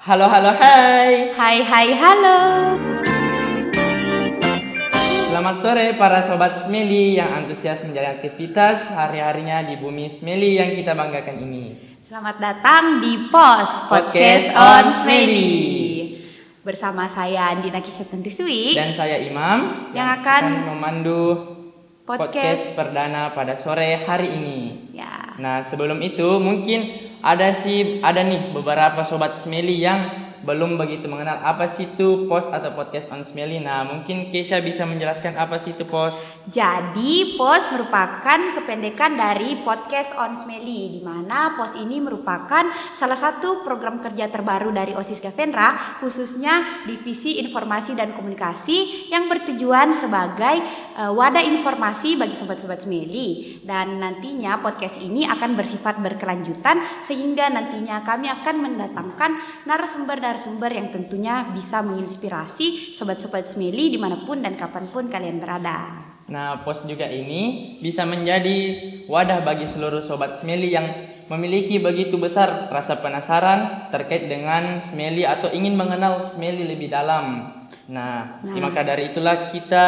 Halo, halo, hai. Hai, hai, halo. Selamat sore para sobat Smeli yang antusias menjalani aktivitas hari-harinya di bumi Smeli yang kita banggakan ini. Selamat datang di POS Podcast on Smeli. Bersama saya Andina Kisatendrisui Dan saya Imam yang akan memandu podcast perdana pada sore hari ini. Ya. Nah, sebelum itu mungkin ada nih beberapa sobat Smeli yang belum begitu mengenal apa sih itu POS atau podcast on Smeli. Nah, mungkin Keisha bisa menjelaskan apa sih itu POS. Jadi POS merupakan kependekan dari Podcast on Smeli, di mana POS ini merupakan salah satu program kerja terbaru dari OSIS Gavendra, khususnya Divisi Informasi dan Komunikasi yang bertujuan sebagai wadah informasi bagi sobat-sobat Smeli. Dan nantinya podcast ini akan bersifat berkelanjutan sehingga nantinya kami akan mendatangkan narasumber yang tentunya bisa menginspirasi sobat-sobat Smeli dimanapun dan kapanpun kalian berada. Nah, POS juga ini bisa menjadi wadah bagi seluruh sobat Smeli yang memiliki begitu besar rasa penasaran terkait dengan Smeli atau ingin mengenal Smeli lebih dalam. Nah, maka dari itulah kita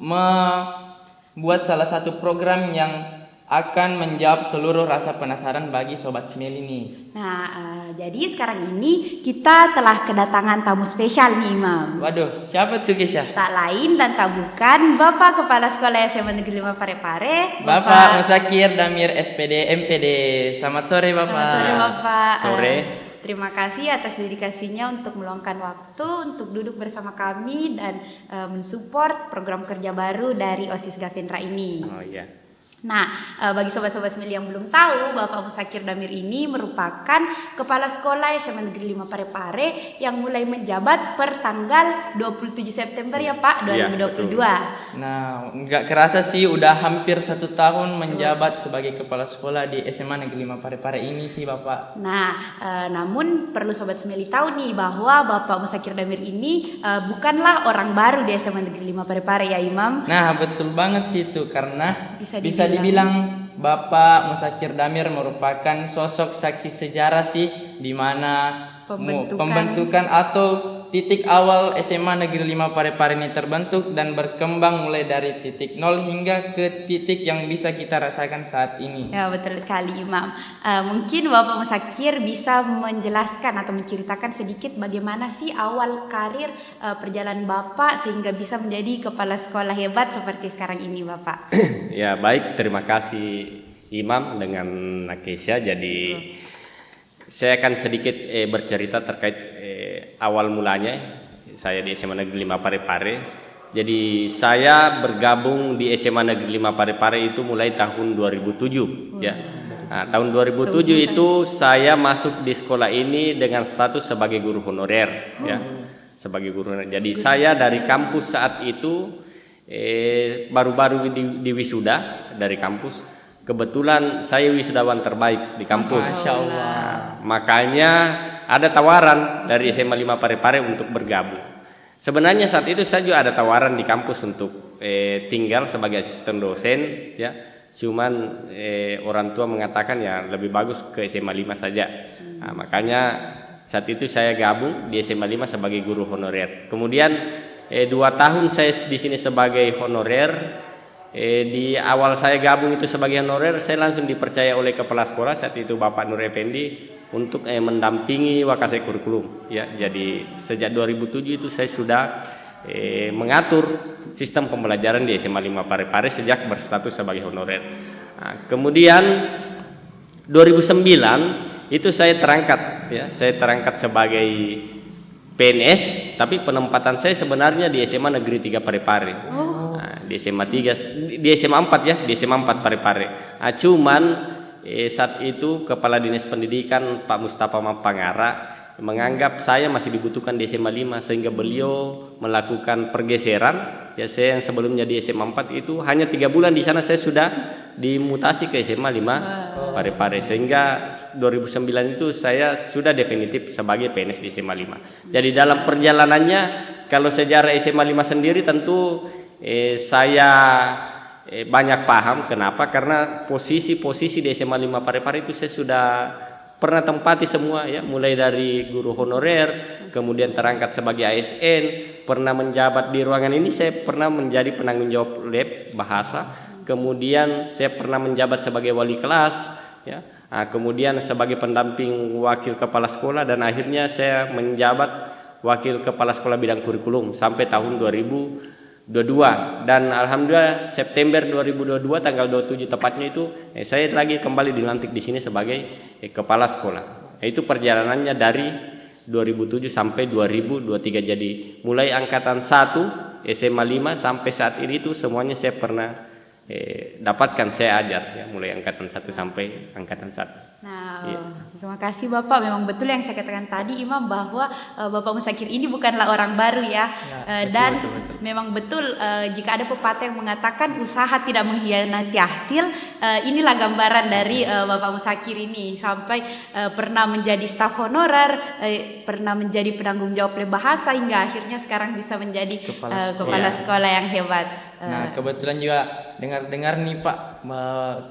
membuat salah satu program yang akan menjawab seluruh rasa penasaran bagi sobat Smeli ini. Nah, jadi sekarang ini kita telah kedatangan tamu spesial nih, Imam. Waduh, siapa tuh Keisha? Tak lain dan tak bukan Bapak Kepala Sekolah SMA Negeri 5 Parepare, Bapak Musakir Damir SPD MPD. Selamat sore Bapak. Selamat sore Bapak. Sore. Terima kasih atas dedikasinya untuk meluangkan waktu untuk duduk bersama kami dan mensupport program kerja baru dari OSIS Gavendra ini. Oh iya. Nah, bagi sobat-sobat Smeli yang belum tahu, Bapak Musakir Damir ini merupakan Kepala Sekolah SMA Negeri 5 Parepare yang mulai menjabat per tanggal 27 September ya Pak, 2022. Nah, nggak kerasa sih udah hampir 1 tahun menjabat sebagai Kepala Sekolah di SMA Negeri 5 Parepare ini sih Bapak. Nah, namun perlu sobat Smeli tahu nih bahwa Bapak Musakir Damir ini bukanlah orang baru di SMA Negeri 5 Parepare ya Imam. Nah, betul banget sih itu karena bisa dibilang Bapak Musakir Damir merupakan sosok saksi sejarah sih di mana pembentukan atau titik awal SMA Negeri 5 Parepare ini terbentuk dan berkembang mulai dari titik nol hingga ke titik yang bisa kita rasakan saat ini. Ya, betul sekali Imam. Mungkin Bapak Musakir bisa menjelaskan atau menceritakan sedikit bagaimana sih awal karir perjalanan Bapak sehingga bisa menjadi kepala sekolah hebat seperti sekarang ini Bapak. Ya, baik, terima kasih Imam dengan Keisha. Jadi saya akan sedikit bercerita terkait awal mulanya saya di SMA Negeri 5 Parepare. Jadi saya bergabung di SMA Negeri 5 Parepare itu mulai tahun 2007 ya. Nah, tahun 2007 itu saya masuk di sekolah ini dengan status sebagai guru honorer ya. Sebagai guru honorer. Jadi saya dari kampus saat itu baru-baru di wisuda dari kampus. Kebetulan saya wisudawan terbaik di kampus. Masya Allah. Nah, makanya ada tawaran dari SMA 5 Parepare untuk bergabung. Sebenarnya saat itu saya juga ada tawaran di kampus untuk tinggal sebagai asisten dosen ya. Cuman orang tua mengatakan ya lebih bagus ke SMA 5 saja. Nah, makanya saat itu saya gabung di SMA 5 sebagai guru honorer. Kemudian 2 tahun saya di sini sebagai honorer. Di awal saya gabung itu sebagai honorer, saya langsung dipercaya oleh kepala sekolah saat itu Bapak Nur Effendi untuk mendampingi wakasai kurikulum ya. Jadi sejak 2007 itu saya sudah mengatur sistem pembelajaran di SMA 5 Parepare sejak berstatus sebagai honorer. Nah, kemudian 2009 itu saya terangkat ya, saya terangkat sebagai PNS, tapi penempatan saya sebenarnya di SMA Negeri 3 Parepare. Nah, di SMA 3, di SMA 4 ya, di SMA 4 Parepare. Nah, cuman saat itu Kepala Dinas Pendidikan Pak Mustafa Mampangara menganggap saya masih dibutuhkan di SMA 5 sehingga beliau melakukan pergeseran. Ya, saya yang sebelumnya di SMA 4 itu hanya 3 bulan di sana saya sudah dimutasi ke SMA 5 Parepare sehingga 2009 itu saya sudah definitif sebagai PNS di SMA 5. Jadi dalam perjalanannya kalau sejarah SMA 5 sendiri tentu saya banyak paham. Kenapa? Karena posisi di SMA 5 Parepare itu saya sudah pernah tempati semua ya, mulai dari guru honorer, kemudian terangkat sebagai ASN, pernah menjabat di ruangan ini, saya pernah menjadi penanggung jawab lab bahasa, kemudian saya pernah menjabat sebagai wali kelas ya. Kemudian sebagai pendamping wakil kepala sekolah, dan akhirnya saya menjabat wakil kepala sekolah bidang kurikulum sampai tahun 2022, dan alhamdulillah September 2022 tanggal 27 tepatnya itu saya lagi kembali dilantik di sini sebagai kepala sekolah. Itu perjalanannya dari 2007 sampai 2023, jadi mulai angkatan 1 SMA 5 sampai saat ini itu semuanya saya pernah dapatkan, saya ajar ya, mulai angkatan 1 sampai angkatan 1. Nah, terima kasih Bapak. Memang betul yang saya katakan tadi Imam, bahwa Bapak Musakir ini bukanlah orang baru ya. Dan betul. Memang betul jika ada pepatah yang mengatakan usaha tidak mengkhianati hasil, inilah gambaran dari Bapak Musakir ini. Sampai pernah menjadi staf honorer, pernah menjadi penanggung jawab bahasa, hingga akhirnya sekarang bisa menjadi kepala sekolah yang hebat. Nah, kebetulan juga dengar-dengar nih Pak,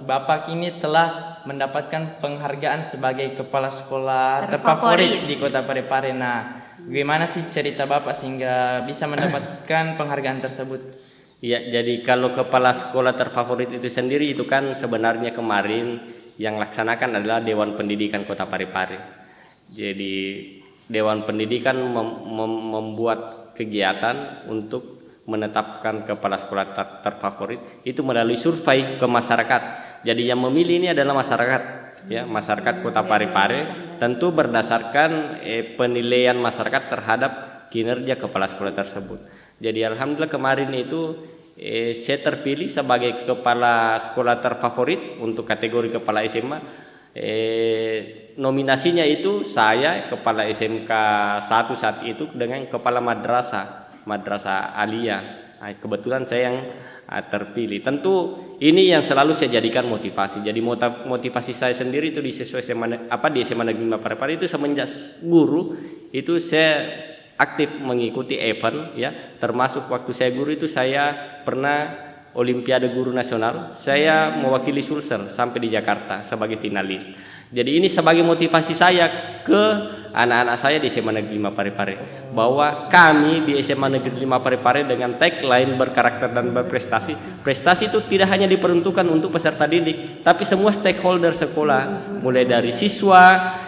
Bapak ini telah mendapatkan penghargaan sebagai kepala sekolah terfavorit di Kota Parepare. Nah, bagaimana sih cerita Bapak sehingga bisa mendapatkan penghargaan tersebut? Ya, jadi kalau kepala sekolah terfavorit itu sendiri itu kan sebenarnya kemarin yang laksanakan adalah Dewan Pendidikan Kota Parepare. Jadi Dewan Pendidikan membuat kegiatan untuk menetapkan kepala sekolah terfavorit itu melalui survei ke masyarakat. Jadi yang memilih ini adalah masyarakat ya, masyarakat Kota Parepare, tentu berdasarkan penilaian masyarakat terhadap kinerja kepala sekolah tersebut. Jadi alhamdulillah kemarin itu saya terpilih sebagai kepala sekolah terfavorit untuk kategori kepala SMA. Nominasinya itu saya kepala SMK 1 saat itu dengan kepala madrasah aliyah. Kebetulan saya yang terpilih. Tentu ini yang selalu saya jadikan motivasi. Jadi motivasi saya sendiri itu di SMA Negeri 5 Parepare itu semenjak guru itu saya aktif mengikuti event ya. Termasuk waktu saya guru itu saya pernah Olimpiade Guru Nasional. Saya mewakili Sulsel sampai di Jakarta sebagai finalis. Jadi ini sebagai motivasi saya ke anak-anak saya di SMA Negeri 5 Parepare, bahwa kami di SMA Negeri 5 Parepare dengan tagline berkarakter dan berprestasi. Prestasi itu tidak hanya diperuntukkan untuk peserta didik, tapi semua stakeholder sekolah, mulai dari siswa,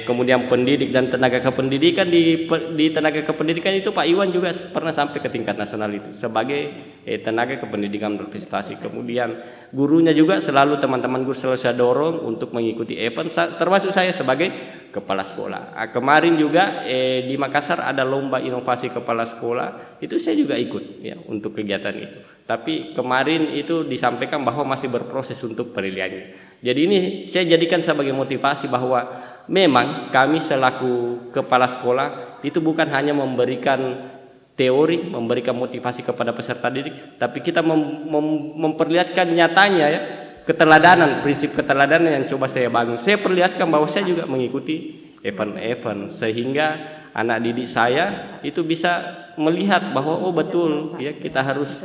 kemudian pendidik dan tenaga kependidikan. Di tenaga kependidikan itu Pak Iwan juga pernah sampai ke tingkat nasional itu sebagai tenaga kependidikan berprestasi. Kemudian gurunya juga selalu, teman-teman guru selalu saya dorong untuk mengikuti event, termasuk saya sebagai kepala sekolah. Kemarin juga di Makassar ada lomba inovasi kepala sekolah, itu saya juga ikut ya untuk kegiatan itu. Tapi kemarin itu disampaikan bahwa masih berproses untuk penilaiannya. Jadi ini saya jadikan sebagai motivasi bahwa memang kami selaku kepala sekolah itu bukan hanya memberikan teori, memberikan motivasi kepada peserta didik, tapi kita memperlihatkan nyatanya ya, keteladanan, prinsip keteladanan yang coba saya bangun. Saya perlihatkan bahwa saya juga mengikuti event-event sehingga anak didik saya itu bisa melihat bahwa oh betul ya, kita harus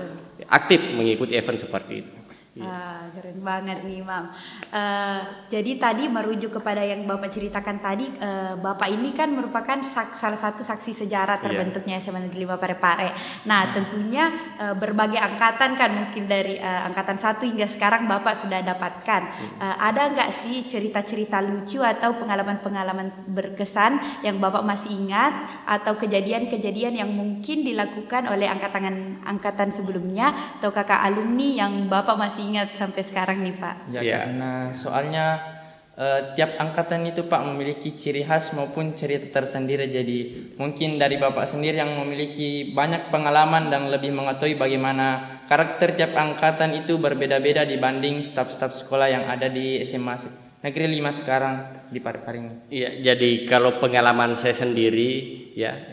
aktif mengikuti event seperti itu. Keren banget nih Imam. Jadi tadi merujuk kepada yang Bapak ceritakan tadi, Bapak ini kan merupakan salah satu saksi sejarah terbentuknya SMA Negeri 5 Parepare. Nah tentunya berbagai angkatan kan, mungkin dari angkatan 1 hingga sekarang Bapak sudah dapatkan. Ada nggak sih cerita-cerita lucu atau pengalaman-pengalaman berkesan yang Bapak masih ingat, atau kejadian-kejadian yang mungkin dilakukan oleh angkatan sebelumnya atau kakak alumni yang Bapak masih ingat sampai sekarang nih Pak? Ya, karena soalnya tiap angkatan itu Pak memiliki ciri khas maupun cerita tersendiri. Jadi mungkin dari Bapak sendiri yang memiliki banyak pengalaman dan lebih mengetahui bagaimana karakter tiap angkatan itu berbeda-beda dibanding staf-staf sekolah yang ada di SMA Negeri 5 sekarang di Parepare ini. Iya, jadi kalau pengalaman saya sendiri ya,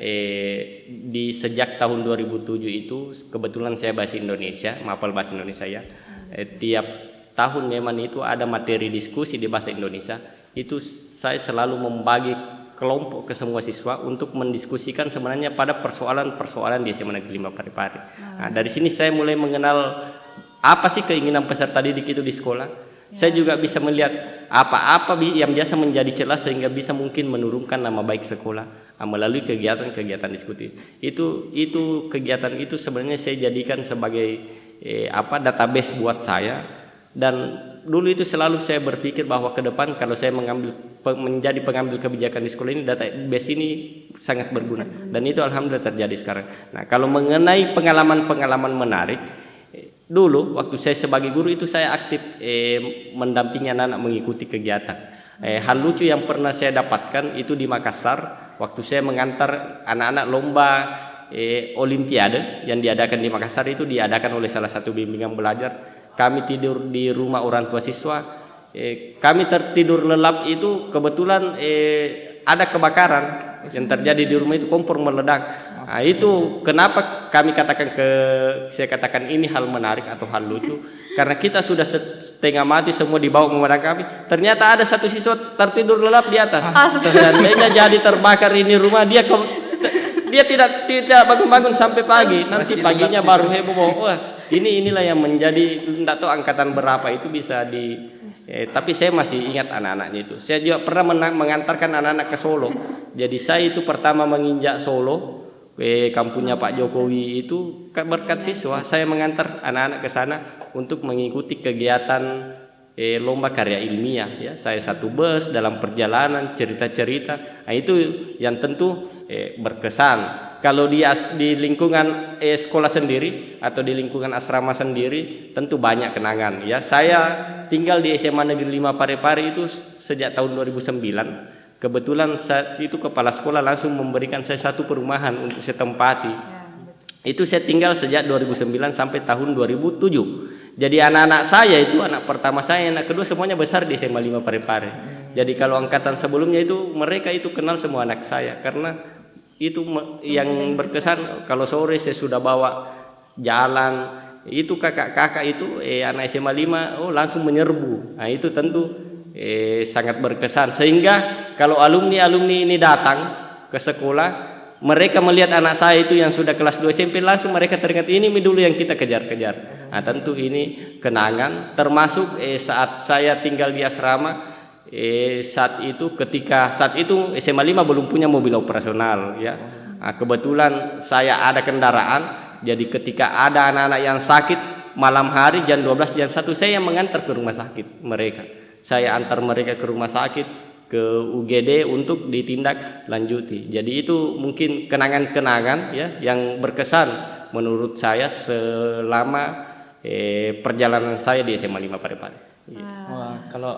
di sejak tahun 2007 itu kebetulan saya bahasa Indonesia, mapel bahasa Indonesia ya. Tiap tahun memang itu ada materi diskusi di bahasa Indonesia. Itu saya selalu membagi kelompok ke semua siswa untuk mendiskusikan sebenarnya pada persoalan-persoalan di SMA Negeri 5 Parepare. Nah, dari sini saya mulai mengenal apa sih keinginan peserta didik itu di sekolah. Saya juga bisa melihat apa-apa yang biasa menjadi celah sehingga bisa mungkin menurunkan nama baik sekolah melalui kegiatan-kegiatan diskusi. Itu kegiatan itu sebenarnya saya jadikan sebagai database buat saya. Dan dulu itu selalu saya berpikir bahwa ke depan kalau saya menjadi pengambil kebijakan di sekolah ini, database ini sangat berguna. Dan itu alhamdulillah terjadi sekarang. Nah, kalau mengenai pengalaman-pengalaman menarik, dulu waktu saya sebagai guru itu saya aktif mendampingi anak-anak mengikuti kegiatan. Hal lucu yang pernah saya dapatkan itu di Makassar, waktu saya mengantar anak-anak lomba Olimpiade yang diadakan di Makassar, itu diadakan oleh salah satu bimbingan belajar. Kami tidur di rumah orang tua siswa. Kami tertidur lelap itu kebetulan ada kebakaran yang terjadi di rumah itu, kompor meledak. Nah, itu kenapa saya katakan ini hal menarik atau hal lucu, karena kita sudah setengah mati semua dibawa memadam kami. Ternyata ada satu siswa tertidur lelap di atas. Seandainya jadi terbakar ini rumah, dia tidak bangun-bangun sampai pagi. Nanti paginya baru heboh bahwa wah, inilah yang menjadi, tidak tahu angkatan berapa itu bisa tapi saya masih ingat anak-anaknya itu. Saya juga pernah mengantarkan anak-anak ke Solo. Jadi saya itu pertama menginjak Solo, kampungnya Pak Jokowi itu berkat siswa. Saya mengantar anak-anak ke sana untuk mengikuti kegiatan lomba karya ilmiah. Ya, saya satu bus dalam perjalanan cerita-cerita. Nah, itu yang tentu berkesan. Kalau di lingkungan sekolah sendiri atau di lingkungan asrama sendiri tentu banyak kenangan. Ya, saya tinggal di SMA Negeri 5 Parepare itu sejak tahun 2009. Kebetulan saat itu kepala sekolah langsung memberikan saya satu perumahan untuk saya tempati. Itu saya tinggal sejak 2009 sampai tahun 2007. Jadi anak-anak saya itu, anak pertama saya, anak kedua semuanya besar di SMA 5 Parepare. Jadi kalau angkatan sebelumnya itu mereka itu kenal semua anak saya, karena itu yang berkesan. Kalau sore saya sudah bawa jalan, itu kakak-kakak itu anak SMA 5 langsung menyerbu. Nah, itu tentu sangat berkesan, sehingga kalau alumni ini datang ke sekolah, mereka melihat anak saya itu yang sudah kelas 2 SMP, langsung mereka teringat ini dulu yang kita kejar-kejar. Nah, tentu ini kenangan, termasuk saat saya tinggal di asrama. Saat itu SMA 5 belum punya mobil operasional, ya. Nah, kebetulan saya ada kendaraan, jadi ketika ada anak-anak yang sakit malam hari jam 12 jam 1, saya yang mengantar ke rumah sakit mereka. Saya antar mereka ke rumah sakit, ke UGD untuk ditindak lanjuti. Jadi itu mungkin kenangan-kenangan, ya, yang berkesan menurut saya selama perjalanan saya di SMA 5 Parepare. Wah, kalau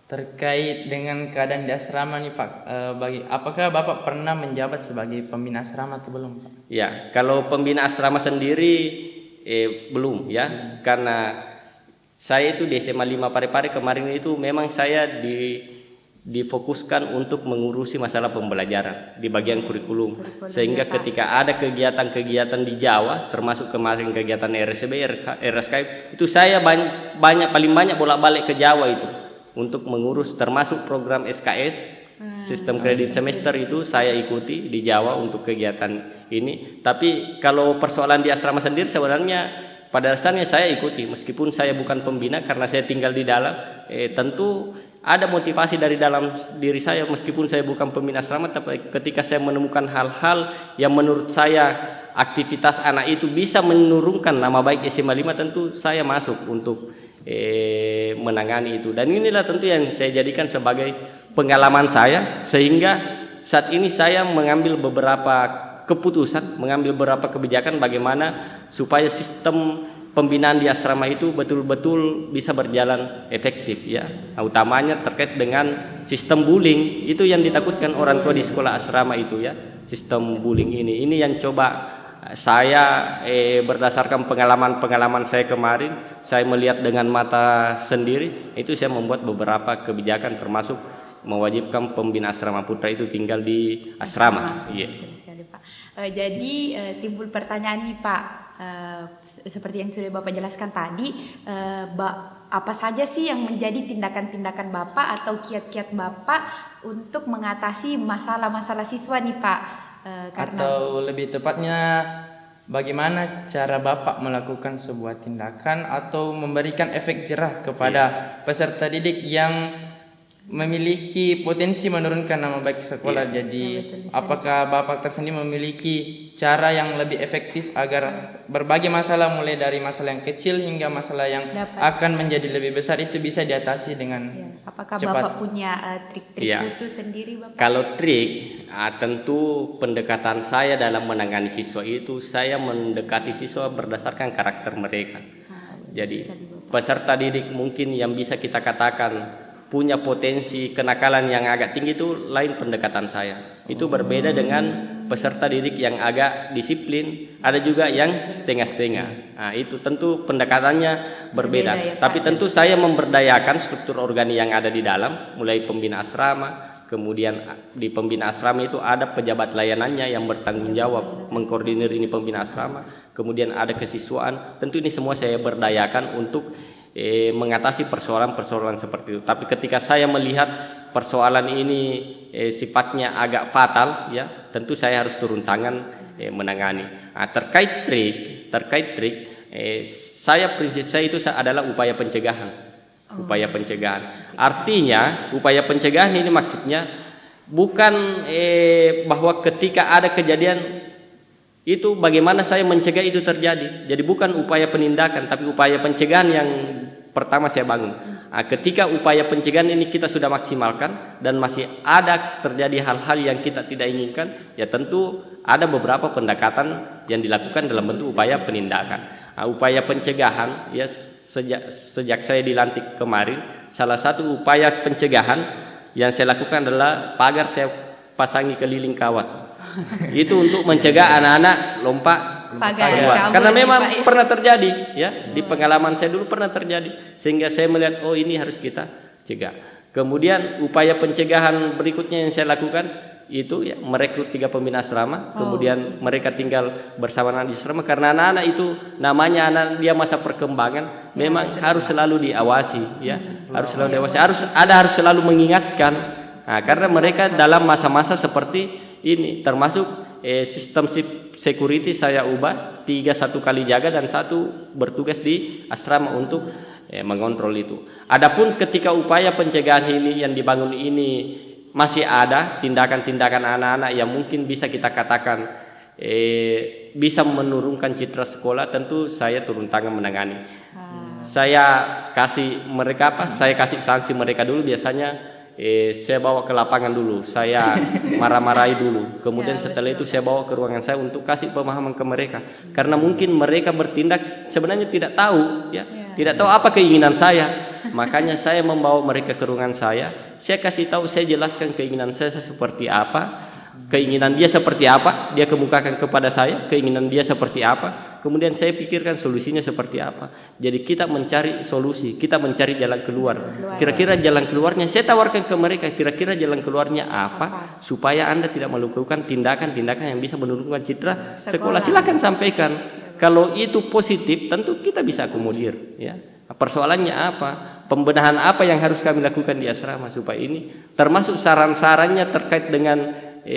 terkait dengan keadaan di asrama nih Pak, apakah Bapak pernah menjabat sebagai pembina asrama atau belum Pak? Ya, kalau pembina asrama sendiri belum, ya, karena saya itu di SMA 5 Parepare kemarin itu memang saya difokuskan untuk mengurusi masalah pembelajaran di bagian kurikulum, sehingga ketika ada kegiatan-kegiatan di Jawa, termasuk kemarin kegiatan RSB, RSKM, itu saya paling banyak bolak-balik ke Jawa itu untuk mengurus, termasuk program SKS, sistem kredit semester, itu saya ikuti di Jawa untuk kegiatan ini. Tapi kalau persoalan di asrama sendiri sebenarnya pada dasarnya saya ikuti, meskipun saya bukan pembina karena saya tinggal di dalam. Tentu ada motivasi dari dalam diri saya, meskipun saya bukan pembina asrama, tapi ketika saya menemukan hal-hal yang menurut saya aktivitas anak itu bisa menurunkan nama baik SMA 5, tentu saya masuk untuk menangani itu. Dan inilah tentu yang saya jadikan sebagai pengalaman saya, sehingga saat ini saya mengambil beberapa keputusan, mengambil beberapa kebijakan bagaimana supaya sistem pembinaan di asrama itu betul-betul bisa berjalan efektif, ya. Nah, utamanya terkait dengan sistem bullying, itu yang ditakutkan orang tua di sekolah asrama itu, ya. Sistem bullying ini yang coba saya berdasarkan pengalaman saya kemarin, saya melihat dengan mata sendiri, itu saya membuat beberapa kebijakan, termasuk mewajibkan pembina asrama putra itu tinggal di asrama. Iya. Jadi timbul pertanyaan nih Pak, seperti yang sudah Bapak jelaskan tadi, apa saja sih yang menjadi tindakan-tindakan Bapak atau kiat-kiat Bapak untuk mengatasi masalah-masalah siswa nih Pak? Atau lebih tepatnya bagaimana cara Bapak melakukan sebuah tindakan atau memberikan efek jerah kepada peserta didik yang memiliki potensi menurunkan nama baik sekolah. Jadi apakah Bapak tersendiri memiliki cara yang lebih efektif agar berbagai masalah, mulai dari masalah yang kecil hingga masalah yang akan menjadi lebih besar, itu bisa diatasi dengan apakah cepat? Bapak punya trik-trik khusus sendiri, Bapak? Kalau trik, tentu pendekatan saya dalam menangani siswa itu, saya mendekati siswa berdasarkan karakter mereka. Jadi peserta didik mungkin yang bisa kita katakan punya potensi kenakalan yang agak tinggi, itu lain pendekatan saya. Itu berbeda dengan peserta didik yang agak disiplin, ada juga yang setengah-setengah. Nah, itu tentu pendekatannya berbeda. Tapi tentu saya memberdayakan struktur organik yang ada di dalam, mulai pembina asrama, kemudian di pembina asrama itu ada pejabat layanannya yang bertanggung jawab mengkoordinir ini pembina asrama, kemudian ada kesiswaan. Tentu ini semua saya berdayakan untuk mengatasi persoalan-persoalan seperti itu. Tapi ketika saya melihat persoalan ini sifatnya agak fatal, ya tentu saya harus turun tangan menangani. Nah, terkait trik, prinsip saya itu adalah upaya pencegahan. Upaya pencegahan. Artinya upaya pencegahan ini maksudnya bukan bahwa ketika ada kejadian itu bagaimana saya mencegah itu terjadi. Jadi bukan upaya penindakan, tapi upaya pencegahan yang pertama saya bangun. Nah, ketika upaya pencegahan ini kita sudah maksimalkan dan masih ada terjadi hal-hal yang kita tidak inginkan, ya tentu ada beberapa pendekatan yang dilakukan dalam bentuk upaya penindakan. Nah, upaya pencegahan, ya sejak saya dilantik kemarin, salah satu upaya pencegahan yang saya lakukan adalah pagar saya pasangi keliling kawat. Itu untuk mencegah anak-anak lompat keluar. Karena memang pernah terjadi, ya di pengalaman saya dulu pernah terjadi, sehingga saya melihat oh ini harus kita cegah. Kemudian upaya pencegahan berikutnya yang saya lakukan itu ya merekrut 3 pembina asrama, kemudian mereka tinggal bersama anak di asrama, karena anak-anak itu namanya anak dia masa perkembangan, memang harus selalu diawasi, ya harus selalu diawasi, harus selalu mengingatkan. Nah, karena mereka dalam masa-masa seperti ini, termasuk sistem security saya ubah, 3 satu kali jaga dan 1 bertugas di asrama untuk mengontrol itu. Adapun ketika upaya pencegahan ini yang dibangun ini masih ada tindakan-tindakan anak-anak yang mungkin bisa kita katakan bisa menurunkan citra sekolah, tentu saya turun tangan menangani. Saya kasih mereka saya kasih sanksi mereka dulu, biasanya saya bawa ke lapangan dulu, saya marah-marahi dulu, kemudian setelah itu saya bawa ke ruangan saya untuk kasih pemahaman ke mereka, karena mungkin mereka bertindak sebenarnya tidak tahu, tidak tahu apa keinginan saya. Makanya saya membawa mereka ke ruangan saya kasih tahu, saya jelaskan keinginan saya seperti apa, keinginan dia seperti apa, dia kemukakan kepada saya keinginan dia seperti apa, kemudian saya pikirkan solusinya seperti apa. Jadi kita mencari solusi, kita mencari jalan keluar. Kira-kira jalan keluarnya saya tawarkan ke mereka, kira-kira jalan keluarnya apa supaya Anda tidak melakukan tindakan-tindakan yang bisa menurunkan citra sekolah. Silakan sampaikan. Kalau itu positif, tentu kita bisa akomodir, ya. Persoalannya apa? Pembenahan apa yang harus kami lakukan di asrama supaya ini, termasuk saran-sarannya terkait dengan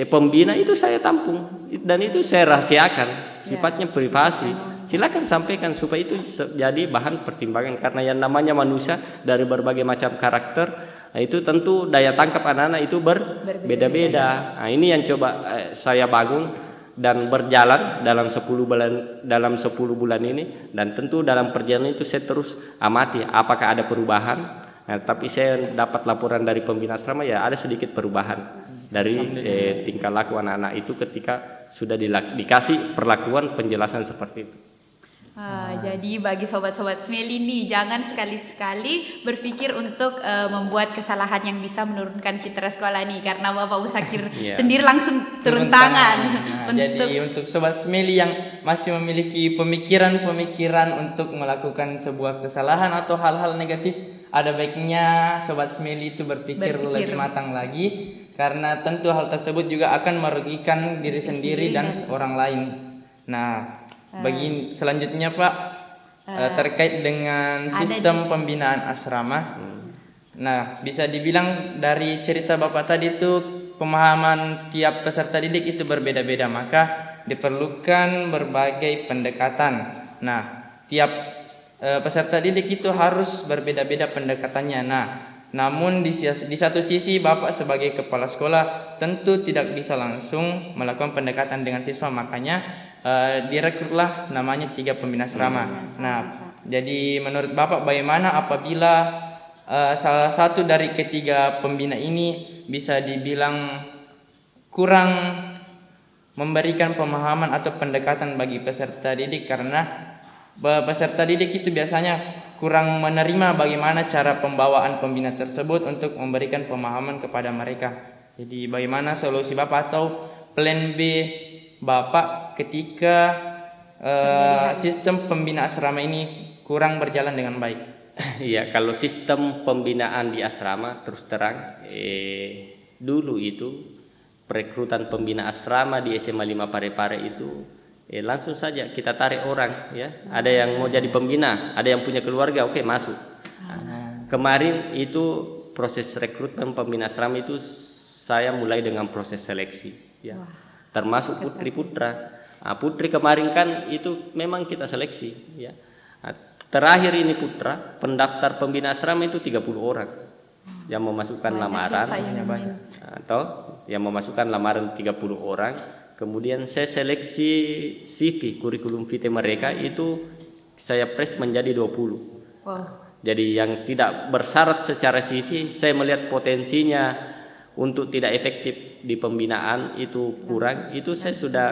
pembina itu saya tampung dan itu saya rahasiakan, sifatnya privasi. Silakan sampaikan supaya itu jadi bahan pertimbangan, karena yang namanya manusia dari berbagai macam karakter, nah itu tentu daya tangkap anak-anak itu berbeda-beda. Nah, ini yang coba saya bangun dan berjalan dalam 10 bulan ini, dan tentu dalam perjalanan itu saya terus amati apakah ada perubahan. Nah, tapi saya dapat laporan dari pembina asrama, ya ada sedikit perubahan dari tingkah laku anak-anak itu ketika sudah dikasih perlakuan penjelasan seperti itu. Jadi bagi sobat-sobat Smelly nih, jangan sekali-sekali berpikir untuk membuat kesalahan yang bisa menurunkan citra sekolah nih, karena Bapak Musakir sendiri langsung turun tangan. Jadi untuk sobat Smelly yang masih memiliki pemikiran-pemikiran untuk melakukan sebuah kesalahan atau hal-hal negatif, ada baiknya sobat Smelly itu berpikir lebih matang lagi, karena tentu hal tersebut juga akan merugikan diri sendiri dan orang lain. Nah, bagi selanjutnya Pak, terkait dengan sistem pembinaan asrama. Nah, bisa dibilang dari cerita Bapak tadi itu pemahaman tiap peserta didik itu berbeda-beda, maka diperlukan berbagai pendekatan. Nah, tiap peserta didik itu harus berbeda-beda pendekatannya. Nah, namun di satu sisi Bapak sebagai kepala sekolah tentu tidak bisa langsung melakukan pendekatan dengan siswa, makanya direkrutlah namanya 3 pembina asrama. Nah, jadi menurut Bapak bagaimana apabila salah satu dari ketiga pembina ini bisa dibilang kurang memberikan pemahaman atau pendekatan bagi peserta didik, karena peserta didik itu biasanya kurang menerima bagaimana cara pembawaan pembina tersebut untuk memberikan pemahaman kepada mereka. Jadi bagaimana solusi Bapak atau plan B Bapak ketika sistem pembina asrama ini kurang berjalan dengan baik? Iya, kalau sistem pembinaan di asrama terus terang dulu itu perekrutan pembina asrama di SMA 5 Parepare itu langsung saja kita tarik orang, ya. Ada yang mau jadi pembina, ada yang punya keluarga, oke, masuk. Nah, kemarin itu proses rekrutmen pembina asrama itu saya mulai dengan proses seleksi, ya. Termasuk putri putra. Nah, putri kemarin kan itu memang kita seleksi, ya. Nah, terakhir ini putra, pendaftar pembina asrama itu 30 orang yang memasukkan lamaran, atau yang memasukkan lamaran 30 orang. Kemudian saya seleksi CV, kurikulum vitae mereka itu saya press menjadi 20. Jadi yang tidak bersyarat secara CV, saya melihat potensinya untuk tidak efektif di pembinaan itu kurang, itu saya sudah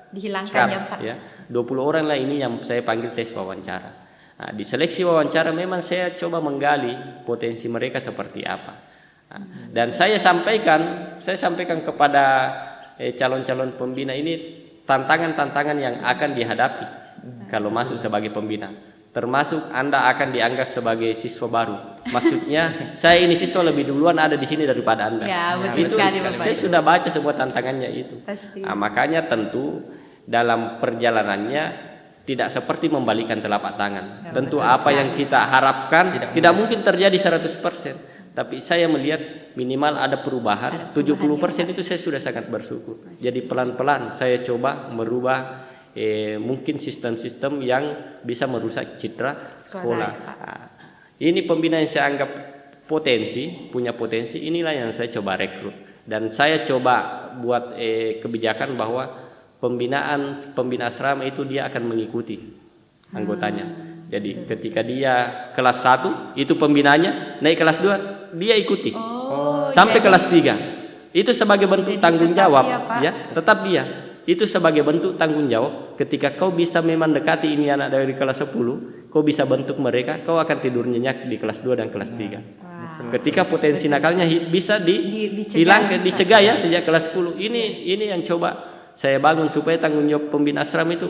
dihilangkan, ya Pak. Ya, 20 orang lah ini yang saya panggil tes wawancara. Nah, di seleksi wawancara memang saya coba menggali potensi mereka seperti apa. Nah, dan saya sampaikan kepada calon-calon pembina ini tantangan-tantangan yang akan dihadapi kalau masuk sebagai pembina. Termasuk Anda akan dianggap sebagai siswa baru. Maksudnya saya ini siswa lebih duluan ada di sini daripada Anda. Ya, betul sekali, Bapak. Saya sudah baca semua tantangannya itu. Nah, makanya tentu dalam perjalanannya tidak seperti membalikan telapak tangan. Ya, tentu apa yang kita harapkan tidak mungkin terjadi 100%. Tapi saya melihat minimal ada perubahan. 70% itu saya sudah sangat bersyukur. Jadi pelan-pelan saya coba merubah mungkin sistem-sistem yang bisa merusak citra sekolah. Nah, ini pembina yang saya anggap punya potensi, inilah yang saya coba rekrut. Dan saya coba buat kebijakan bahwa pembina asrama itu dia akan mengikuti anggotanya. Jadi ketika dia kelas 1 itu pembinanya, naik kelas 2 dia ikuti sampai kelas 3. Itu sebagai bentuk tanggung jawab, ya, tetap dia. Itu sebagai bentuk tanggung jawab. Ketika kau bisa memang dekati ini anak dari kelas 10, kau bisa bentuk mereka, kau akan tidur nyenyak di kelas 2 dan kelas 3. Ketika potensi nakalnya bisa dicegah ya sejak kelas 10. Ini yang coba saya bangun supaya tanggung jawab pembina asrama itu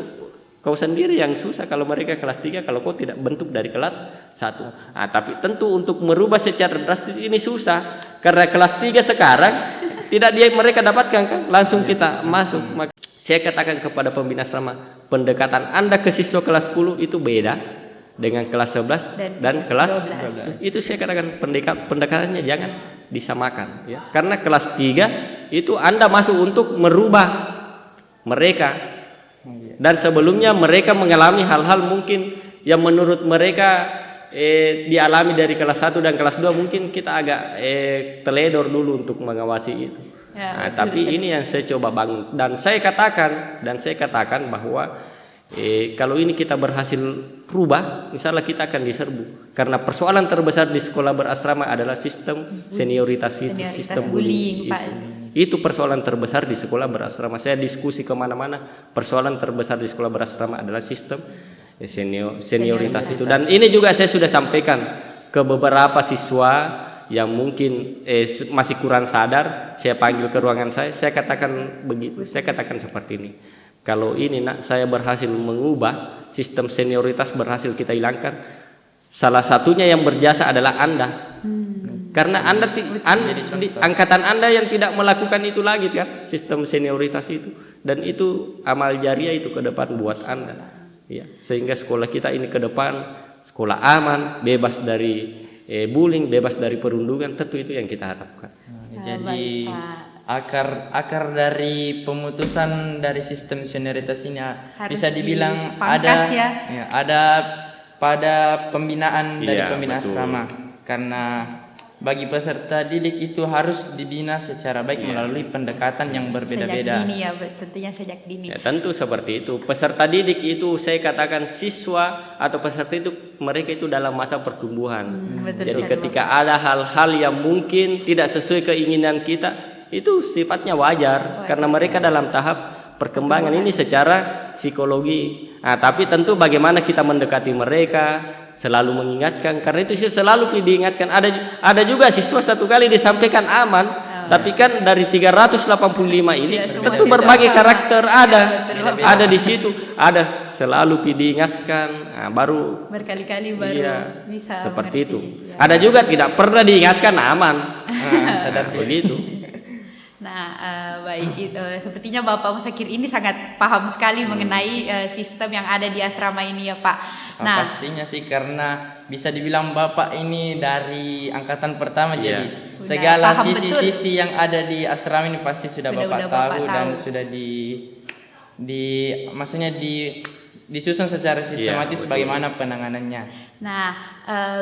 kau sendiri yang susah kalau mereka kelas 3 kalau kau tidak bentuk dari kelas 1. Nah, tapi tentu untuk merubah secara drastis ini susah karena kelas 3 sekarang tidak mereka dapatkan kan langsung kita masuk. Saya katakan kepada pembina asrama, pendekatan Anda ke siswa kelas 10 itu beda dengan kelas 11 dan kelas 12. Itu saya katakan pendekatannya jangan disamakan, ya. Karena kelas 3 itu Anda masuk untuk merubah mereka. Dan sebelumnya mereka mengalami hal-hal mungkin yang menurut mereka dialami dari kelas 1 dan kelas 2, mungkin kita agak teledor dulu untuk mengawasi itu. Ya, nah, tapi ini yang saya coba bangun dan saya katakan bahwa kalau ini kita berhasil rubah, insya Allah kita akan diserbu. Karena persoalan terbesar di sekolah berasrama adalah sistem senioritas itu, sistem bullying. Itu persoalan terbesar di sekolah berasrama. Saya diskusi kemana-mana, persoalan terbesar di sekolah berasrama adalah sistem senioritas itu. Dan ini juga saya sudah sampaikan ke beberapa siswa yang mungkin masih kurang sadar. Saya panggil ke ruangan saya katakan begitu, saya katakan seperti ini. Kalau ini saya berhasil mengubah sistem senioritas, berhasil kita hilangkan. Salah satunya yang berjasa adalah Anda. Karena angkatan Anda yang tidak melakukan itu lagi kan, sistem senioritas itu. Dan itu amal jariah itu ke depan buat Anda. Ya, sehingga sekolah kita ini ke depan sekolah aman, bebas dari bullying, bebas dari perundungan, tentu itu yang kita harapkan. Jadi akar dari pemutusan dari sistem senioritas ini Harus bisa dibilang dipangkas ya. ada pada pembinaan dari Iya, pembina betul. asrama, karena bagi peserta didik itu harus dibina secara baik melalui pendekatan yang Sejak berbeda-beda. dini ya, tentunya sejak dini. Ya, tentu seperti itu. Peserta didik itu saya katakan siswa atau peserta itu mereka itu dalam masa pertumbuhan. Betul Jadi sekali, ketika ada hal-hal yang mungkin tidak sesuai keinginan kita, itu sifatnya wajar karena mereka dalam tahap perkembangan ini secara psikologi. Nah, tapi tentu bagaimana kita mendekati mereka, selalu mengingatkan, karena itu saya selalu diingatkan. Ada juga siswa satu kali disampaikan aman, tapi kan dari 385 ini Tidak semua tentu siswa berbagai sama. karakter ada. betul, Bapak. Ada di situ, ada selalu diingatkan. Nah, baru Berkali-kali baru iya, bisa seperti mengerti. itu. Ya. Ada juga tidak pernah diingatkan aman. Sadar Begitu. Nah, baik, sepertinya Bapak Musakir ini sangat paham sekali mengenai sistem yang ada di asrama ini ya Pak. Nah, Pastinya sih, karena bisa dibilang Bapak ini dari angkatan pertama, Iya. jadi Udah segala paham sisi-sisi yang ada di asrama ini pasti sudah Udah Bapak Bapak tahu dan tahu. sudah maksudnya disusun secara sistematis betul. bagaimana penanganannya. Nah,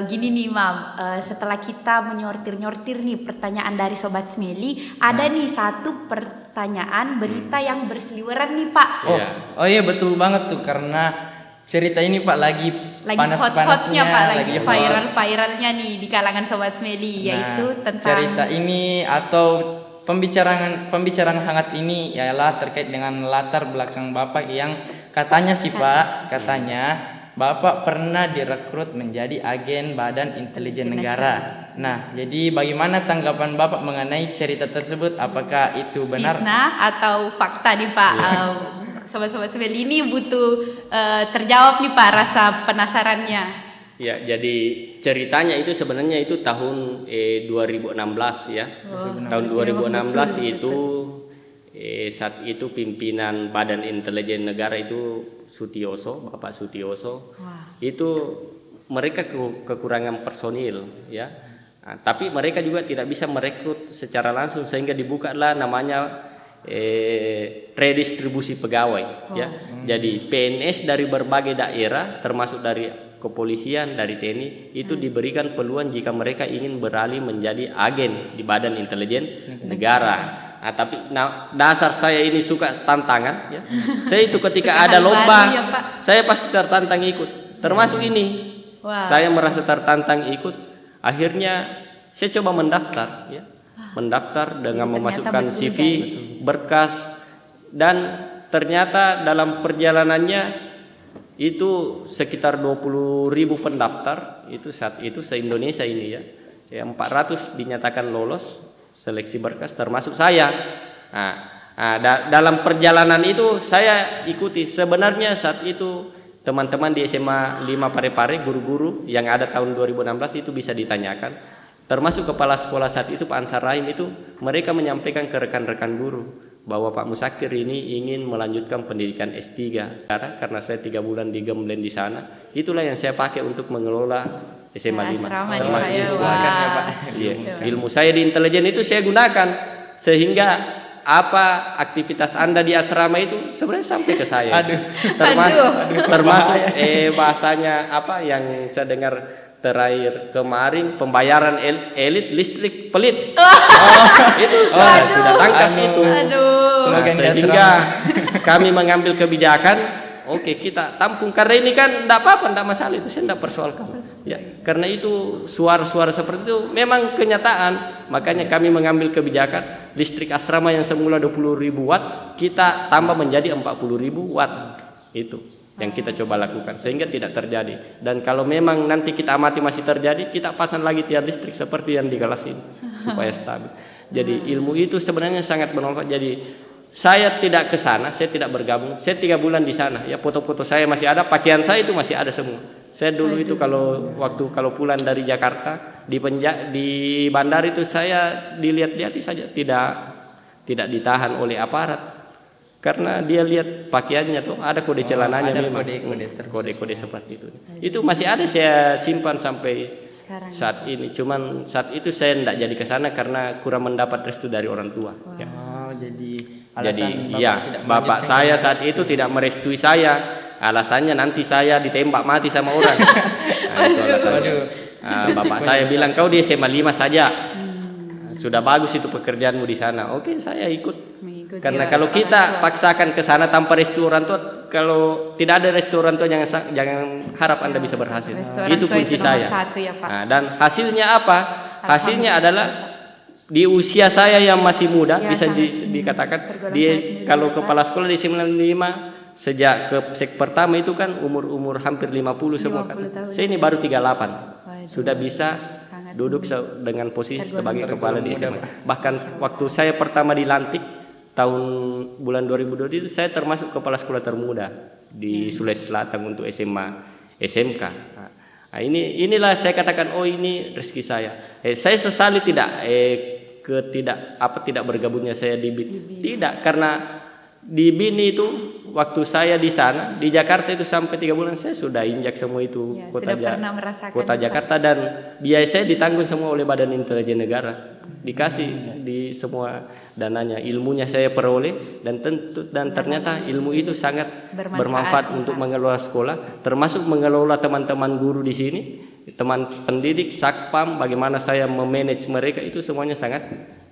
gini nih Mam, setelah kita menyortir-nyortir nih pertanyaan dari Sobat Smeli, ada nih satu pertanyaan berita yang berseliweran nih Pak. Iya. Oh iya, betul banget tuh, karena cerita ini Pak lagi Hot-hotnya panas-panasnya, Pak, lagi hot. viral-viralnya nih di kalangan Sobat Smeli, yaitu tentang cerita ini atau pembicaraan hangat ini ialah terkait dengan latar belakang Bapak yang katanya sih Pak, katanya Bapak pernah direkrut menjadi agen Badan Intelijen Negara. Nah, jadi bagaimana tanggapan Bapak mengenai cerita tersebut? Apakah itu benar? fitnah atau fakta nih Pak. Sobat-sobat Smeli ini butuh terjawab nih Pak rasa penasarannya. Ya, jadi ceritanya itu sebenarnya itu tahun 2016 ya. Tahun 2016 itu saat itu pimpinan Badan Intelijen Negara itu Sutioso, Bapak Sutioso. Wah. Itu mereka kekurangan personil ya. Nah, tapi mereka juga tidak bisa merekrut secara langsung sehingga dibukalah namanya redistribusi pegawai ya. Jadi PNS dari berbagai daerah termasuk dari kepolisian, dari TNI itu diberikan peluang jika mereka ingin beralih menjadi agen di Badan Intelijen Negara. Nah, tapi dasar saya ini suka tantangan ya. Saya itu ketika Suka ada hal lomba, baru ya, Pak. saya pasti tertantang ikut. Termasuk ini. Wah. Saya merasa tertantang ikut. Akhirnya saya coba mendaftar ya. Mendaftar dengan Ternyata memasukkan betul, CV, berkas, dan ternyata dalam perjalanannya itu sekitar 20.000 pendaftar itu saat itu se-Indonesia ini ya. 400 dinyatakan lolos seleksi berkas termasuk saya. Dalam perjalanan itu saya ikuti. Sebenarnya saat itu teman-teman di SMA 5 Parepare, guru-guru yang ada tahun 2016 itu bisa ditanyakan. Termasuk kepala sekolah saat itu Pak Ansar Rahim itu mereka menyampaikan ke rekan-rekan guru bahwa Pak Musakir ini ingin melanjutkan pendidikan S3 karena saya 3 bulan di Gemlen di sana. Itulah yang saya pakai untuk mengelola SMA 5 asrama nih, termasuk Pak, ya. siswa. Wah. Iya. Ilmu saya di intelijen itu saya gunakan sehingga apa aktivitas Anda di asrama itu sebenarnya sampai ke saya. Termasuk bahasanya apa yang saya dengar terakhir kemarin pembayaran elit listrik pelit. Itu sudah tangkap itu. Semoga di Sehingga kami mengambil kebijakan, oke, kita tampung karena ini kan tidak apa-apa, tidak masalah, itu saya tidak persoalkan. Ya, karena itu suara-suara seperti itu memang kenyataan. Makanya kami mengambil kebijakan listrik asrama yang semula 20.000 watt kita tambah menjadi 40.000 watt. Itu yang kita coba lakukan sehingga tidak terjadi. Dan kalau memang nanti kita amati masih terjadi, kita pasang lagi tiang listrik seperti yang di Galas ini supaya stabil. Jadi ilmu itu sebenarnya sangat bermanfaat. Jadi saya tidak ke sana, saya tidak bergabung. Saya 3 bulan di sana. Ya, foto-foto saya masih ada, pakaian saya itu masih ada semua. Saya dulu itu kalau pulang dari Jakarta di bandar itu saya dilihat-lihat saja, tidak ditahan oleh aparat. Karena dia lihat pakaiannya tuh ada kode celananya, ada memang kode-kode seperti itu. Itu masih ada saya simpan sampai sekarang. Saat ini, cuman saat itu saya tidak jadi ke sana karena kurang mendapat restu dari orang tua. Wow. Ya. Jadi Jadi alasan iya, tidak bapak melanjutkan saya proses saat itu tidak merestui saya. Alasannya nanti saya ditembak mati sama orang. Nah, itu alasannya. Waduh. Bapak saya bilang kau di SMA 5 saja. Sudah bagus itu pekerjaanmu di sana. Oke, saya ikut. Mengikuti Karena orang kalau kita tua. paksakan ke sana tanpa restu orang tua, kalau tidak ada restu orang tua jangan harap Anda bisa berhasil. Restu orang Itu tua kunci nomor saya. satu ya, Pak. Nah, dan hasilnya apa? Hasilnya adalah di usia saya yang masih muda, Ya, bisa sangat, dikatakan tergolong dia sangat muda, kalau Pak. kepala sekolah di 95 sejak ke sek pertama itu kan umur hampir 50 semua 50 kan. tahun. Saya ini baru 38. Waduh. Sudah bisa Sangat duduk dengan posisi tergolong sebagai kepala di muda, SMA. Pak. Bahkan waktu saya pertama dilantik tahun bulan 2002 itu saya termasuk kepala sekolah termuda di Sulawesi Selatan untuk SMA SMK. Nah, inilah saya katakan ini rezeki saya. Saya sesali tidak bergabungnya saya di BIN. Tidak, karena di BIN itu waktu saya di sana di Jakarta itu sampai 3 bulan saya sudah injak semua itu Ya, sudah pernah merasakan, kota Pak. Jakarta, dan biaya saya ditanggung semua oleh Badan Intelijen Negara, dikasih di semua dananya, ilmunya saya peroleh, dan ternyata ilmu itu sangat bermanfaat ya, untuk Pak. mengelola sekolah, termasuk mengelola teman-teman guru di sini, teman pendidik, sakpam, bagaimana saya memanage mereka, itu semuanya sangat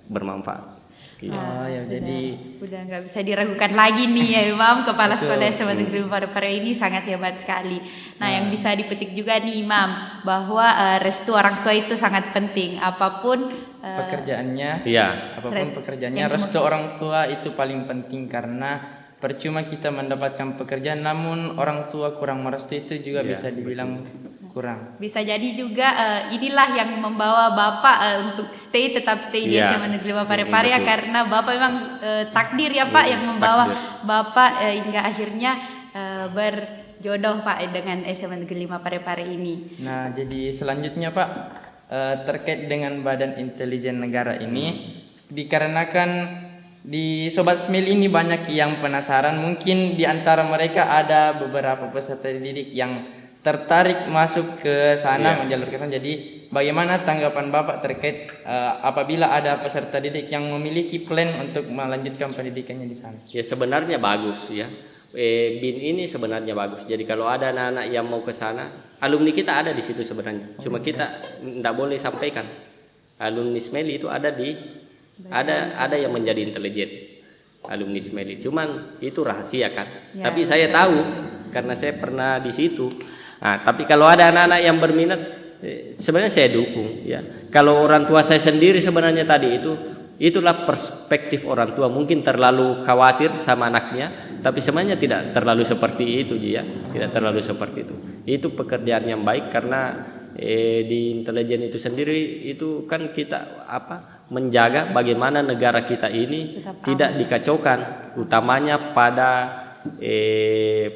bermanfaat. Iya. Oh ya, jadi udah nggak bisa diragukan lagi nih ya Imam, kepala Betul. sekolah SMA Negeri Parepare ini sangat hebat sekali. Nah, yang bisa dipetik juga nih Imam, bahwa restu orang tua itu sangat penting, apapun pekerjaannya, Iya. apapun pekerjaannya, yang restu orang tua itu paling penting, karena percuma kita mendapatkan pekerjaan namun orang tua kurang merestui, itu juga Iya, bisa dibilang kurang. bisa jadi juga inilah yang membawa Bapak untuk tetap stay di Iya. SMA Negeri Parepare ya, Betul. karena Bapak memang takdir ya Pak yang membawa Takdir. Bapak hingga akhirnya berjodoh Pak dengan SMA Negeri 5 Parepare ini. Nah, jadi selanjutnya Pak, terkait dengan Badan Intelijen Negara ini, dikarenakan di Sobat Smil ini banyak yang penasaran, mungkin di antara mereka ada beberapa peserta didik yang tertarik masuk ke sana, Iya. menjalur ke sana. Jadi bagaimana tanggapan Bapak terkait apabila ada peserta didik yang memiliki plan untuk melanjutkan pendidikannya di sana? Ya sebenarnya bagus ya. BIN ini sebenarnya bagus. Jadi kalau ada anak-anak yang mau ke sana, alumni kita ada di situ sebenarnya. Cuma kita tidak boleh sampaikan. Alumni Smeli itu ada yang menjadi intelijen. Alumni Smeli. Cuman itu rahasia kan. Ya, Tapi saya tahu karena saya pernah di situ. Nah, tapi kalau ada anak-anak yang berminat, sebenarnya saya dukung ya. Kalau orang tua saya sendiri sebenarnya tadi itulah perspektif orang tua, mungkin terlalu khawatir sama anaknya, tapi sebenarnya tidak terlalu seperti itu ya, tidak terlalu seperti itu. Itu pekerjaan yang baik, karena di intelijen itu sendiri itu kan kita menjaga bagaimana negara kita ini tidak dikacaukan, utamanya pada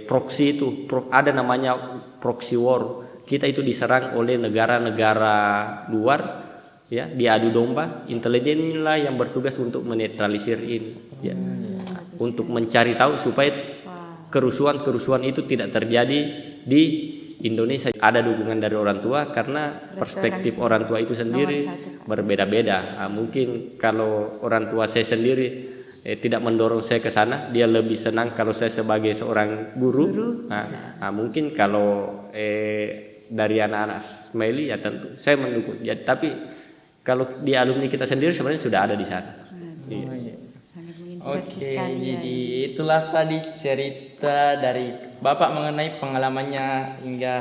proksi itu, ada namanya proxy war. Kita itu diserang oleh negara-negara luar ya, diadu domba. Intelijen lah yang bertugas untuk menetralisir ini ya, untuk mencari tahu supaya kerusuhan itu tidak terjadi di Indonesia. Ada dukungan dari orang tua karena perspektif orang tua itu sendiri berbeda-beda. Mungkin kalau orang tua saya sendiri tidak mendorong saya ke sana, dia lebih senang kalau saya sebagai seorang guru. Mungkin kalau dari anak-anak Smeli ya tentu saya mendukung. Ya, tapi kalau di alumni kita sendiri sebenarnya sudah ada di sana. Iya. Oke, jadi itulah tadi cerita dari Bapak mengenai pengalamannya hingga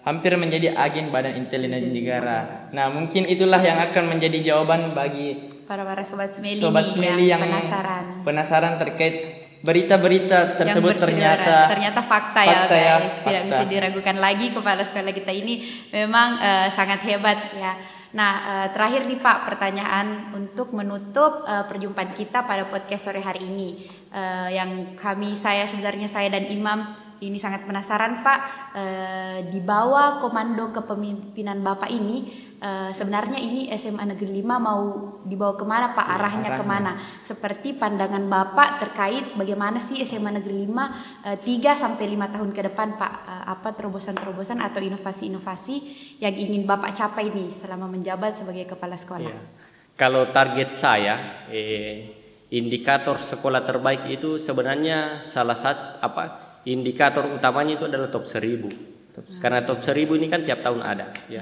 hampir menjadi agen Badan Intelijen Negara. Nah, mungkin itulah yang akan menjadi jawaban bagi para Sobat Smeli, yang penasaran terkait berita-berita tersebut. Ternyata fakta ya guys, tidak fakta. bisa diragukan lagi. Kepala sekolah kita ini memang sangat hebat ya. Nah, terakhir nih Pak, pertanyaan untuk menutup perjumpaan kita pada podcast sore hari ini. Yang saya dan Imam ini sangat penasaran Pak, di bawah komando kepemimpinan Bapak ini, sebenarnya ini SMA Negeri 5 mau dibawa kemana Pak, arahnya kemana, seperti pandangan Bapak terkait bagaimana sih SMA Negeri 5 3 sampai 5 tahun ke depan Pak, apa terobosan-terobosan atau inovasi-inovasi yang ingin Bapak capai nih selama menjabat sebagai kepala sekolah. Kalau target saya indikator sekolah terbaik itu sebenarnya salah satu indikator utamanya itu adalah top 1000. Karena top 1000 ini kan tiap tahun ada ya.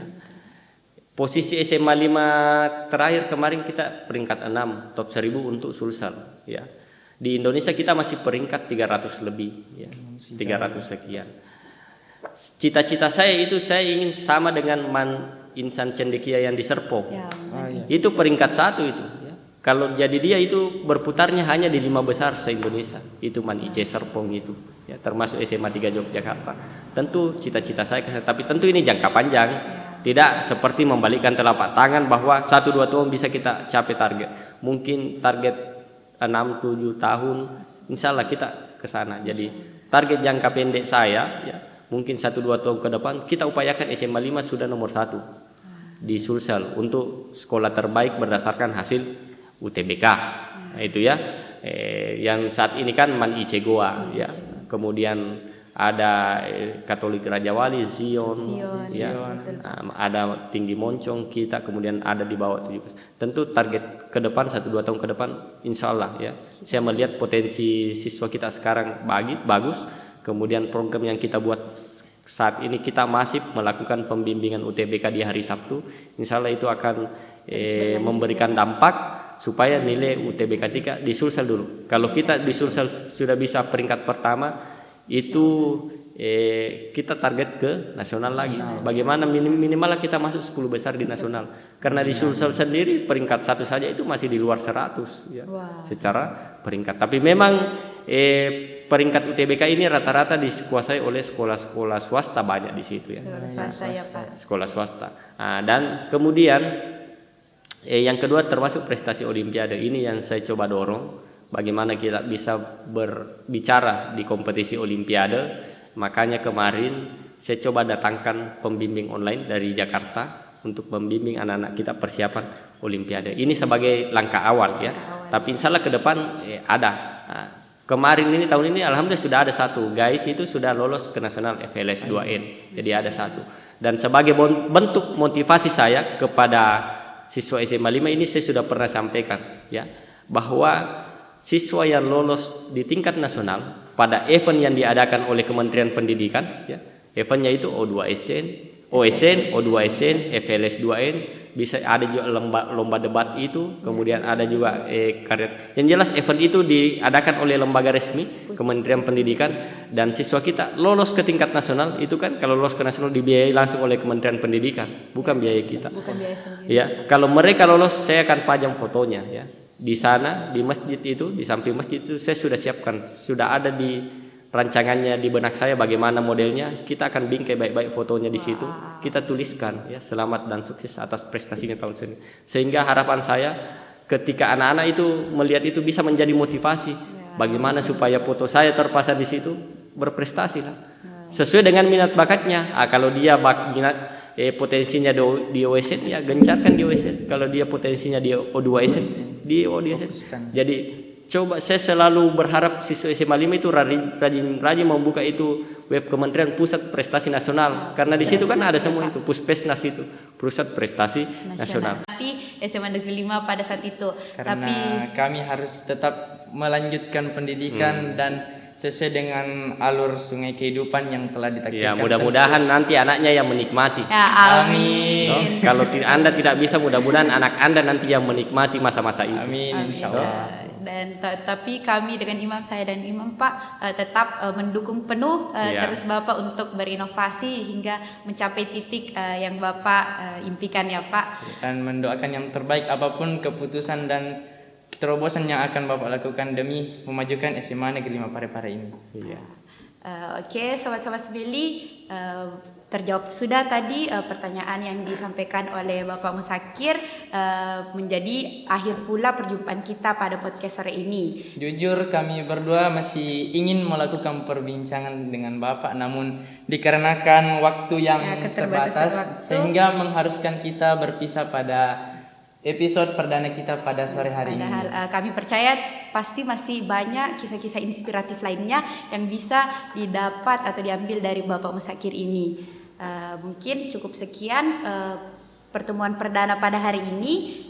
Posisi SMA 5 terakhir kemarin kita peringkat 6 top 1000 untuk Sulsel ya. Di Indonesia kita masih peringkat 300 lebih ya. 300 sekian. Cita-cita saya itu saya ingin sama dengan Man Insan Cendekia yang di Serpong. Itu peringkat 1 itu ya. Kalau jadi dia itu berputarnya hanya di 5 besar se-Indonesia. Itu Man IC Serpong itu ya, termasuk SMA 3 Yogyakarta. Tentu cita-cita saya, tapi tentu ini jangka panjang. Tidak seperti membalikkan telapak tangan bahwa 1-2 tahun bisa kita capai target. Mungkin target 6-7 tahun insya Allah kita ke sana. Jadi target jangka pendek saya ya, mungkin 1-2 tahun ke depan kita upayakan SMA 5 sudah nomor 1 di Sulsel untuk sekolah terbaik berdasarkan hasil UTBK. Nah, itu ya. Yang saat ini kan Man IC Goa ya. Kemudian ada Katolik Raja Wali, Zion ya. Ada Tinggi Moncong kita, kemudian ada di bawah 17. Tentu target ke depan 1-2 tahun ke depan insya Allah ya. Saya melihat potensi siswa kita sekarang bagus. Kemudian program yang kita buat saat ini kita masih melakukan pembimbingan UTBK di hari Sabtu. Insya Allah itu akan memberikan dampak supaya nilai UTBK 3 di Sulsel dulu. Kalau kita di Sulsel sudah bisa peringkat pertama, itu kita target ke nasional lagi. Bagaimana minimal kita masuk 10 besar di nasional. Karena di Sulsel sendiri peringkat 1 saja itu masih di luar 100 ya. Secara peringkat. Tapi memang peringkat UTBK ini rata-rata dikuasai oleh sekolah-sekolah swasta, banyak di situ ya. Sekolah swasta. Nah, dan kemudian yang kedua termasuk prestasi olimpiade ini yang saya coba dorong, bagaimana kita bisa berbicara di kompetisi olimpiade. Makanya kemarin saya coba datangkan pembimbing online dari Jakarta untuk membimbing anak-anak kita persiapan olimpiade. Ini sebagai langkah awal ya. Tapi insya Allah ke depan ada. Nah, kemarin ini tahun ini alhamdulillah sudah ada 1 guys itu sudah lolos ke nasional FLS 2N. Jadi ada 1. Dan sebagai bentuk motivasi saya kepada siswa SMA 5 ini saya sudah pernah sampaikan ya, bahwa siswa yang lolos di tingkat nasional pada event yang diadakan oleh Kementerian Pendidikan ya, eventnya itu O2SN, OSN, O2SN, FLS 2N, bisa ada juga lomba debat itu, kemudian ada juga karya. Yang jelas event itu diadakan oleh lembaga resmi Kementerian Pendidikan, dan siswa kita lolos ke tingkat nasional itu kan kalau lolos ke nasional dibiayai langsung oleh Kementerian Pendidikan, bukan biaya kita. Bukan biaya sendiri. Ya, kalau mereka lolos saya akan pajang fotonya ya. Di sana di masjid itu, di samping masjid itu saya sudah siapkan, sudah ada di rancangannya di benak saya bagaimana modelnya. Kita akan bingkai baik-baik fotonya di situ. Kita tuliskan ya, selamat dan sukses atas prestasinya tahun ini. Sehingga harapan saya ketika anak-anak itu melihat itu bisa menjadi motivasi. Bagaimana supaya foto saya terpasang di situ, berprestasi lah. Sesuai dengan minat bakatnya. Kalau dia minat potensinya di OSN ya gencarkan di OSN. Kalau dia potensinya di O2SN di O2SN. Jadi coba saya selalu berharap siswa SMA 5 itu rajin membuka itu web Kementerian Pusat Prestasi Nasional, karena di situ kan ada semua itu Puspesnas itu Pusat Prestasi Nasional. Nanti SMA Negeri 5 pada saat itu. Karena kami harus tetap melanjutkan pendidikan dan sesuai dengan alur sungai kehidupan yang telah ditakdirkan. Ya, mudah-mudahan nanti anaknya yang menikmati. Ya, amin. Kalau Anda tidak bisa, mudah-mudahan anak Anda nanti yang menikmati masa-masa itu. Amin, insyaallah. Dan tapi kami dengan imam saya dan imam Pak tetap mendukung penuh terus Bapak untuk berinovasi hingga mencapai titik yang Bapak impikan ya Pak. Dan mendoakan yang terbaik apapun keputusan dan terobosan yang akan Bapak lakukan demi memajukan SMA Negeri 5 Parepare ini. Iya. Oke, sobat-sobat Smeli, terjawab sudah tadi pertanyaan yang disampaikan oleh Bapak Musakir. Menjadi akhir pula perjumpaan kita pada podcast sore ini. Jujur kami berdua masih ingin melakukan perbincangan dengan Bapak, namun dikarenakan waktu yang terbatas sehingga mengharuskan kita berpisah pada episode perdana kita pada sore hari ini. Padahal kami percaya pasti masih banyak kisah-kisah inspiratif lainnya yang bisa didapat atau diambil dari Bapak Musakir ini. Mungkin cukup sekian pertemuan perdana pada hari ini.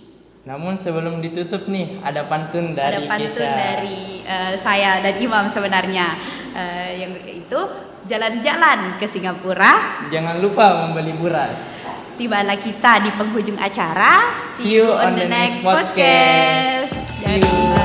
Namun sebelum ditutup nih, ada pantun dari saya dan Imam sebenarnya. Yang itu, jalan-jalan ke Singapura, jangan lupa membeli buras. Tibalah kita di penghujung acara. See you on the next podcast. Dari